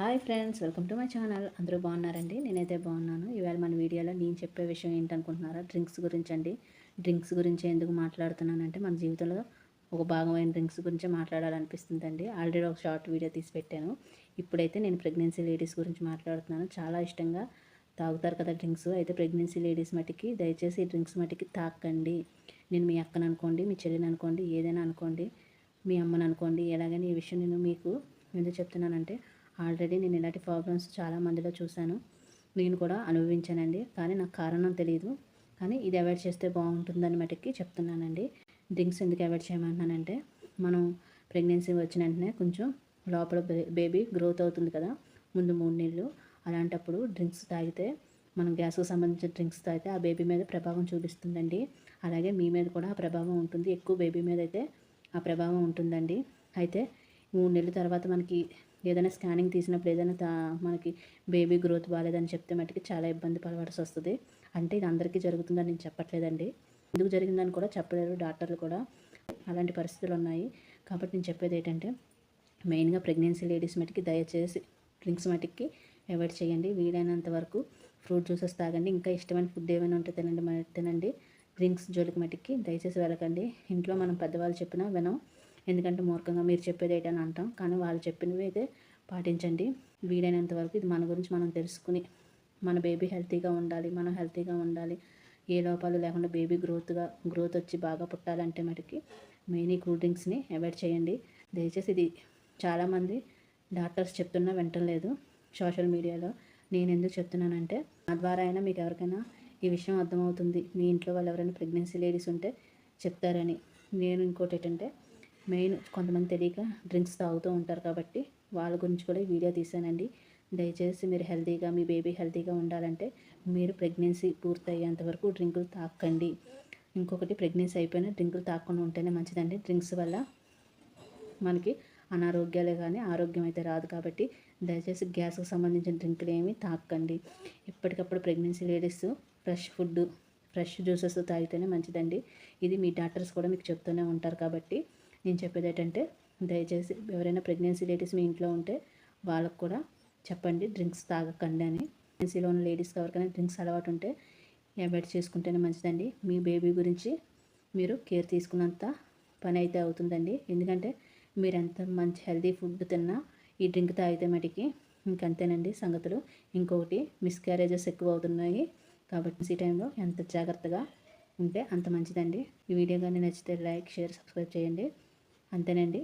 Hi friends, welcome to my channel. అందరూ బాగున్నారండి? నేనైతే బాగున్నాను. ఇవాళ మన వీడియోలో నేను చెప్పే విషయం ఏంటనుకుంటున్నారా? డ్రింక్స్ గురించి అండి. డ్రింక్స్ గురించి ఎందుకు మాట్లాడుతున్నానంటే మన జీవితంలో ఒక భాగమైన డ్రింక్స్ గురించి మాట్లాడాలనిపిస్తుందండి. ఆల్రెడీ ఒక షార్ట్ వీడియో తీసి పెట్టాను. ఇప్పుడైతే నేను ప్రెగ్నెన్సీ లేడీస్ గురించి మాట్లాడుతున్నాను. చాలా ఇష్టంగా తాగుతారు కదా డ్రింక్స్. అయితే ప్రెగ్నెన్సీ లేడీస్ మటుకి దయచేసి ఈ డ్రింక్స్ మటుకి తాకండి. నేను మీ అక్కను అనుకోండి, మీ చెల్లిని అనుకోండి, ఏదైనా అనుకోండి, మీ అమ్మని అనుకోండి, ఎలాగని ఈ విషయం నేను మీకు ఎందుకు చెప్తున్నానంటే ఆల్రెడీ నేను ఇలాంటి ప్రాబ్లమ్స్ చాలా మందిలో చూశాను. నేను కూడా అనుభవించానండి. కానీ నాకు కారణం తెలియదు. కానీ ఇది అవాయిడ్ చేస్తే బాగుంటుందని మటుకి చెప్తున్నానండి. డ్రింక్స్ ఎందుకు అవాయిడ్ చేయమంటున్నానంటే మనం ప్రెగ్నెన్సీ వచ్చిన వెంటనే కొంచెం లోపల బేబీ గ్రోత్ అవుతుంది కదా, ముందు 3 నెలలు. అలాంటప్పుడు డ్రింక్స్ తాగితే మనం గ్యాస్కు సంబంధించిన డ్రింక్స్ తాగితే ఆ బేబీ మీద ప్రభావం చూపిస్తుందండి. అలాగే మీ మీద కూడా ఆ ప్రభావం ఉంటుంది. ఎక్కువ బేబీ మీద అయితే ఆ ప్రభావం ఉంటుందండి. అయితే 3 నెలల తర్వాత మనకి ఏదైనా స్కానింగ్ తీసినప్పుడు ఏదైనా మనకి బేబీ గ్రోత్ బాగాలేదని చెప్తే మటుకి చాలా ఇబ్బంది పడవలసి వస్తుంది. అంటే ఇది అందరికీ జరుగుతుందని నేను చెప్పట్లేదండి. ఎందుకు జరిగిందని కూడా చెప్పలేరు డాక్టర్లు కూడా. అలాంటి పరిస్థితులు ఉన్నాయి. కాబట్టి నేను చెప్పేది ఏంటంటే మెయిన్గా ప్రెగ్నెన్సీ లేడీస్ మటుకి దయచేసి డ్రింక్స్ మటుకి అవాయిడ్ చేయండి. వీలైనంత వరకు ఫ్రూట్ జ్యూసెస్ తాగండి. ఇంకా ఇష్టమైన ఫుడ్ ఏమైనా ఉంటే తినండి. డ్రింక్స్ జోలికి మటుకి దయచేసి వెళ్ళకండి. ఇంట్లో మనం పెద్దవాళ్ళు చెప్పినా వినం. ఎందుకంటే మూర్ఖంగా మీరు చెప్పేది ఏంటని అంటాం. కానీ వాళ్ళు చెప్పినవి అయితే పాటించండి. వీలైనంత వరకు ఇది మన గురించి మనం తెలుసుకుని మన బేబీ హెల్తీగా ఉండాలి, మనం హెల్తీగా ఉండాలి, ఏ లోపాలు లేకుండా బేబీ గ్రోత్ వచ్చి బాగా పుట్టాలంటే మటుకి మెయిన్ ఈ కూల్ డ్రింక్స్ని అవాయిడ్ చేయండి. దయచేసి ఇది చాలామంది డాక్టర్స్ చెప్తున్నా వింటలేదు సోషల్ మీడియాలో. నేను ఎందుకు చెప్తున్నానంటే నా ద్వారా అయినా మీకు ఎవరికైనా ఈ విషయం అర్థమవుతుంది. మీ ఇంట్లో వాళ్ళు ఎవరైనా ప్రెగ్నెన్సీ లేడీస్ ఉంటే చెప్తారని. నేను ఇంకోటి ఏంటంటే మెయిన్ కొంతమంది తెలియక డ్రింక్స్ తాగుతూ ఉంటారు కాబట్టి వాళ్ళ గురించి కూడా ఈ వీడియో తీసానండి. దయచేసి మీరు హెల్తీగా మీ బేబీ హెల్తీగా ఉండాలంటే మీరు ప్రెగ్నెన్సీ పూర్తయ్యేంత వరకు డ్రింకులు తాకండి. ఇంకొకటి, ప్రెగ్నెన్సీ అయిపోయినా డ్రింకులు తాకుండా ఉంటేనే మంచిదండి. డ్రింక్స్ వల్ల మనకి అనారోగ్యాలే కానీ ఆరోగ్యం అయితే రాదు. కాబట్టి దయచేసి గ్యాస్కి సంబంధించిన డ్రింకులు ఏమీ తాకండి. ఎప్పటికప్పుడు ప్రెగ్నెన్సీ లేడీస్ ఫ్రెష్ జ్యూసెస్ తాగితేనే మంచిదండి. ఇది మీ డాక్టర్స్ కూడా మీకు చెప్తూనే ఉంటారు. కాబట్టి నేను చెప్పేది ఏంటంటే దయచేసి ఎవరైనా ప్రెగ్నెన్సీ లేడీస్ మీ ఇంట్లో ఉంటే వాళ్ళకు కూడా చెప్పండి డ్రింక్స్ తాగకండి అని. ప్రెగ్నెన్సీలో ఉన్న లేడీస్కి ఎవరికైనా డ్రింక్స్ అలవాటు ఉంటే అవాయిడ్ చేసుకుంటేనే మంచిదండి. మీ బేబీ గురించి మీరు కేర్ తీసుకున్నంత పని అయితే అవుతుందండి. ఎందుకంటే మీరు ఎంత మంచి హెల్తీ ఫుడ్ తిన్నా ఈ డ్రింక్ తాగితే మటుకి ఇంకంతేనండి సంగతులు. ఇంకొకటి, మిస్క్యారేజెస్ ఎక్కువ అవుతున్నాయి. కాబట్టి ఈ టైంలో ఎంత జాగ్రత్తగా ఉంటే అంత మంచిదండి. ఈ వీడియో కానీ నచ్చితే లైక్, షేర్, సబ్స్క్రైబ్ చేయండి. అంతేనండి.